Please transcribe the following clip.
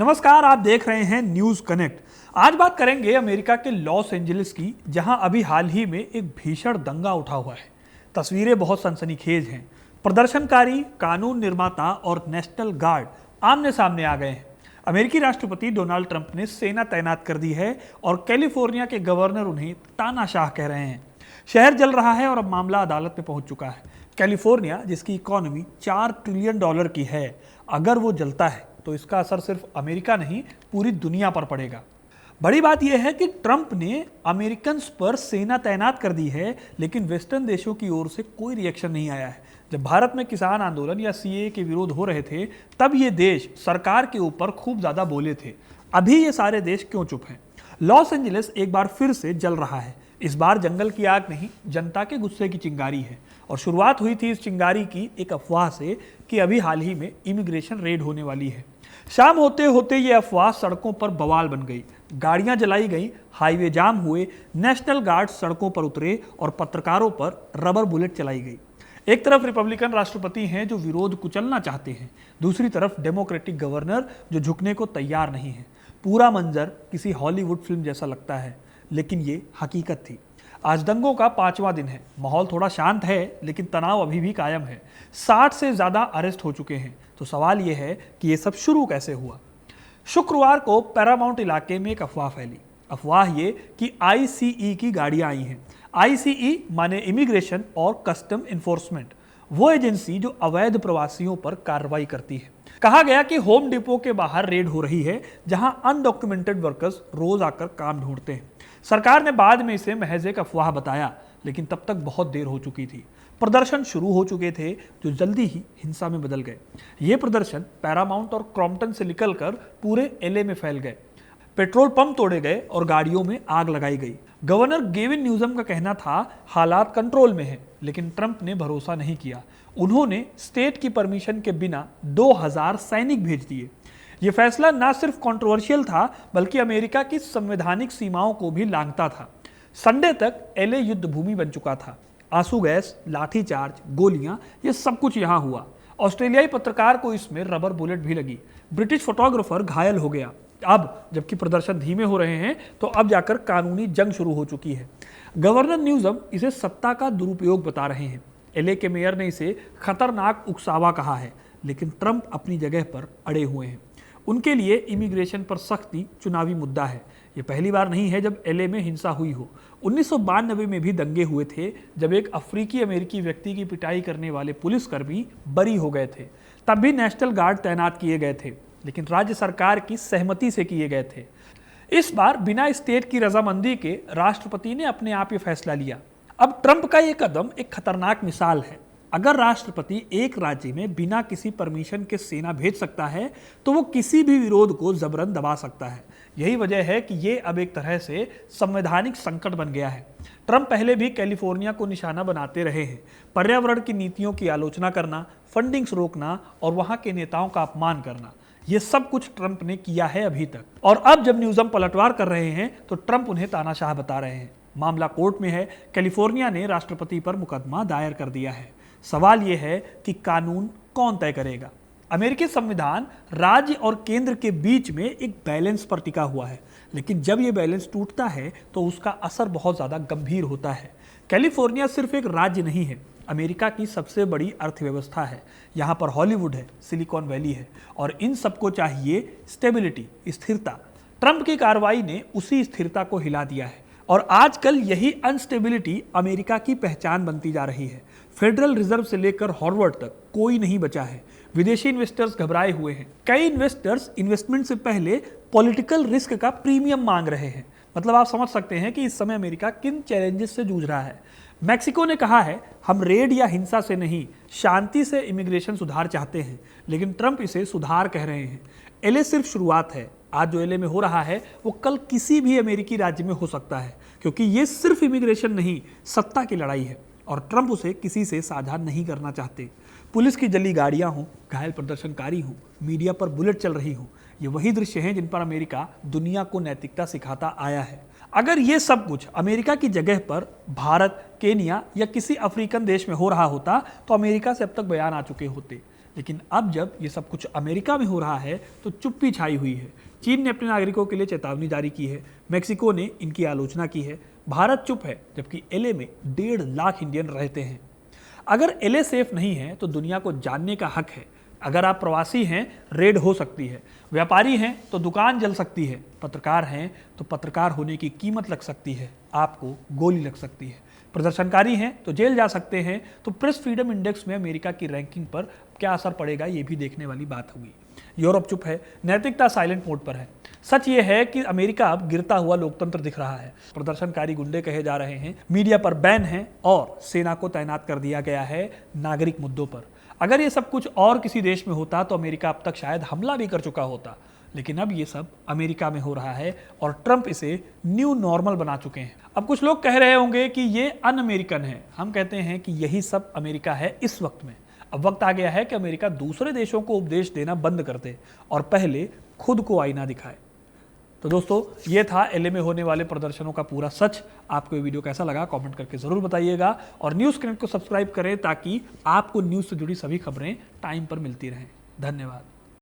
नमस्कार, आप देख रहे हैं न्यूज कनेक्ट। आज बात करेंगे अमेरिका के लॉस एंजलिस की, जहां अभी हाल ही में एक भीषण दंगा उठा हुआ है। तस्वीरें बहुत सनसनीखेज हैं। प्रदर्शनकारी, कानून निर्माता और नेशनल गार्ड आमने सामने आ गए हैं। अमेरिकी राष्ट्रपति डोनाल्ड ट्रंप ने सेना तैनात कर दी है और कैलिफोर्निया के गवर्नर उन्हें तानाशाह कह रहे हैं। शहर जल रहा है और अब मामला अदालत में पहुंच चुका है। कैलिफोर्निया, जिसकी इकोनॉमी $4 ट्रिलियन की है, अगर वो जलता है तो इसका असर सिर्फ अमेरिका नहीं, पूरी दुनिया पर पड़ेगा। बड़ी बात यह है कि ट्रंप ने अमेरिकन पर सेना तैनात कर दी है, लेकिन वेस्टर्न देशों की ओर से कोई रिएक्शन नहीं आया है। जब भारत में किसान आंदोलन या सीएए के विरोध हो रहे थे, तब ये देश सरकार के ऊपर खूब ज्यादा बोले थे। अभी ये सारे देश क्यों चुप हैं? लॉस एंजलिस एक बार फिर से जल रहा है। इस बार जंगल की आग नहीं, जनता के गुस्से की चिंगारी है। और शुरुआत हुई थी इस चिंगारी की एक अफवाह से कि अभी हाल ही में इमिग्रेशन रेड होने वाली है। शाम होते होते ये अफवाह सड़कों पर बवाल बन गई। गाड़ियां जलाई गईं, हाईवे जाम हुए, नेशनल गार्ड सड़कों पर उतरे और पत्रकारों पर रबर बुलेट चलाई गई। एक तरफ रिपब्लिकन राष्ट्रपति हैं जो विरोध कुचलना चाहते हैं, दूसरी तरफ डेमोक्रेटिक गवर्नर जो झुकने को तैयार नहीं है। पूरा मंजर किसी हॉलीवुड फिल्म जैसा लगता है, लेकिन ये हकीकत थी। आज दंगों का 5वां दिन है। माहौल थोड़ा शांत है, लेकिन तनाव अभी भी कायम है। 60 से ज्यादा अरेस्ट हो चुके हैं। तो सवाल यह है कि ये सब शुरू कैसे हुआ? शुक्रवार को पैरामाउंट इलाके में एक अफवाह फैली। अफवाह ये कि आईसीई की गाड़ियां आई हैं। आईसीई माने इमिग्रेशन और कस्टम इन्फोर्समेंट, वो एजेंसी जो अवैध प्रवासियों पर कार्रवाई करती है। कहा गया कि होम डिपो के बाहर रेड हो रही है, जहां अनडॉक्यूमेंटेड वर्कर्स रोज आकर काम ढूंढते हैं। सरकार ने बाद में इसे महज एक अफवाह बताया, लेकिन तब तक बहुत देर हो चुकी थी। प्रदर्शन शुरू हो चुके थे जो जल्दी ही हिंसा में बदल गए। ये प्रदर्शन पैरामाउंट और क्रॉम्पटन से निकलकर पूरे एलए में फैल गए। पेट्रोल पंप तोड़े गए और गाड़ियों में आग लगाई गई। गवर्नर गेविन न्यूसम का कहना था हालात कंट्रोल में है, लेकिन ट्रंप ने भरोसा नहीं किया। उन्होंने स्टेट की परमिशन के बिना 2000 सैनिक भेज दिए। यह फैसला न सिर्फ कंट्रोवर्शियल था, बल्कि अमेरिका की संवैधानिक सीमाओं को भी लांघता था। संडे तक एलए युद्ध भूमि बन चुका था। आंसू गैस, लाठीचार्ज, गोलियां, ये सब कुछ यहां हुआ। ऑस्ट्रेलियाई पत्रकार को इसमें रबर बुलेट भी लगी। ब्रिटिश फोटोग्राफर घायल हो गया। अब जबकि प्रदर्शन धीमे हो रहे हैं, तो अब जाकर कानूनी जंग शुरू हो चुकी है। गवर्नर न्यूसम इसे सत्ता का दुरुपयोग बता रहे हैं। एलए के मेयर ने इसे खतरनाक उकसावा कहा है, लेकिन ट्रंप अपनी जगह पर अड़े हुए हैं। उनके लिए इमिग्रेशन पर सख्ती चुनावी मुद्दा है। ये पहली बार नहीं है जब एलए में हिंसा हुई हो। 1992 में भी दंगे हुए थे, जब एक अफ्रीकी अमेरिकी व्यक्ति की पिटाई करने वाले पुलिसकर्मी बरी हो गए थे। तब भी नेशनल गार्ड तैनात किए गए थे, लेकिन राज्य सरकार की सहमति से किए गए थे। इस बार बिना स्टेट की रजामंदी के राष्ट्रपति ने अपने आप ये फैसला लिया। अब ट्रंप का ये कदम एक खतरनाक मिसाल है। अगर राष्ट्रपति एक राज्य में बिना किसी परमिशन के सेना भेज सकता है, तो वो किसी भी विरोध को जबरन दबा सकता है। यही वजह है कि ये अब एक तरह से संवैधानिक संकट बन गया है। ट्रंप पहले भी कैलिफोर्निया को निशाना बनाते रहे हैं। पर्यावरण की नीतियों की आलोचना करना, फंडिंग्स रोकना और वहां के नेताओं का अपमान करना, ये सब कुछ ट्रंप ने किया है अभी तक। और अब जब न्यूसम पलटवार कर रहे हैं, तो ट्रंप उन्हें तानाशाह बता रहे हैं। मामला कोर्ट में है। कैलिफोर्निया ने राष्ट्रपति पर मुकदमा दायर कर दिया है। सवाल यह है कि कानून कौन तय करेगा? अमेरिकी संविधान राज्य और केंद्र के बीच में एक बैलेंस पर टिका हुआ है, लेकिन जब यह बैलेंस टूटता है तो उसका असर बहुत ज्यादा गंभीर होता है। कैलिफोर्निया सिर्फ एक राज्य नहीं है, अमेरिका की सबसे बड़ी अर्थव्यवस्था है। यहाँ पर हॉलीवुड है, सिलिकॉन वैली है, और इन सबको चाहिए स्टेबिलिटी, स्थिरता। ट्रंप की कार्रवाई ने उसी स्थिरता को हिला दिया है, और आजकल यही अनस्टेबिलिटी अमेरिका की पहचान बनती जा रही है। फेडरल रिजर्व से लेकर हार्वर्ड तक कोई नहीं बचा है। विदेशी इन्वेस्टर्स घबराए हुए हैं। कई इन्वेस्टर्स इन्वेस्टमेंट से पहले पॉलिटिकल रिस्क का प्रीमियम मांग रहे हैं। मतलब आप समझ सकते हैं कि इस समय अमेरिका किन चैलेंजेस से जूझ रहा है। मैक्सिको ने कहा है, हम रेड या हिंसा से नहीं, शांति से इमिग्रेशन सुधार चाहते हैं, लेकिन ट्रंप इसे सुधार कह रहे हैं। एलए सिर्फ शुरुआत है। आज जो एलए में हो रहा है, वो कल किसी भी अमेरिकी राज्य में हो सकता है, क्योंकि ये सिर्फ इमिग्रेशन नहीं, सत्ता की लड़ाई है, और ट्रंप उसे किसी से साझा नहीं करना चाहते। पुलिस की जली गाड़ियां हों, घायल प्रदर्शनकारी हों, मीडिया पर बुलेट चल रही हों, ये वही दृश्य हैं जिन पर अमेरिका दुनिया को नैतिकता सिखाता आया है। अगर ये सब कुछ अमेरिका की जगह पर भारत, केनिया या किसी अफ्रीकन देश में हो रहा होता, तो अमेरिका से अब तक बयान आ चुके होते। लेकिन अब जब ये सब कुछ अमेरिका में हो रहा है तो चुप्पी छाई हुई है। चीन ने अपने नागरिकों के लिए चेतावनी जारी की है, मैक्सिको ने इनकी आलोचना की है, भारत चुप है, जबकि एलए में 1.5 लाख इंडियन रहते हैं। अगर एलए सेफ नहीं है तो दुनिया को जानने का हक है। अगर आप प्रवासी हैं, रेड हो सकती है, व्यापारी हैं तो दुकान जल सकती है, पत्रकार हैं तो पत्रकार होने की कीमत लग सकती है, आपको गोली लग सकती है, प्रदर्शनकारी हैं तो जेल जा सकते हैं। तो प्रेस फ्रीडम इंडेक्स में अमेरिका की रैंकिंग पर क्या असर पड़ेगा, ये भी देखने वाली बात होगी। यूरोप चुप है, नैतिकता साइलेंट मोड पर है। सच ये है कि अमेरिका अब गिरता हुआ लोकतंत्र दिख रहा है। प्रदर्शनकारी गुंडे कहे जा रहे हैं, मीडिया पर बैन है और सेना को तैनात कर दिया गया है नागरिक मुद्दों पर। अगर ये सब कुछ और किसी देश में होता तो अमेरिका अब तक शायद हमला भी कर चुका होता, लेकिन अब ये सब अमेरिका में हो रहा है और ट्रंप इसे न्यू नॉर्मल बना चुके हैं। अब कुछ लोग कह रहे होंगे कि ये अन अमेरिकन है। हम कहते हैं कि यही सब अमेरिका है इस वक्त में। अब वक्त आ गया है कि अमेरिका दूसरे देशों को उपदेश देना बंद कर दे और पहले खुद को आईना दिखाए। तो दोस्तों, ये था एलए में होने वाले प्रदर्शनों का पूरा सच। आपको ये वीडियो कैसा लगा कमेंट करके ज़रूर बताइएगा और न्यूज़ कनेक्ट को सब्सक्राइब करें ताकि आपको न्यूज़ से जुड़ी सभी खबरें टाइम पर मिलती रहें। धन्यवाद।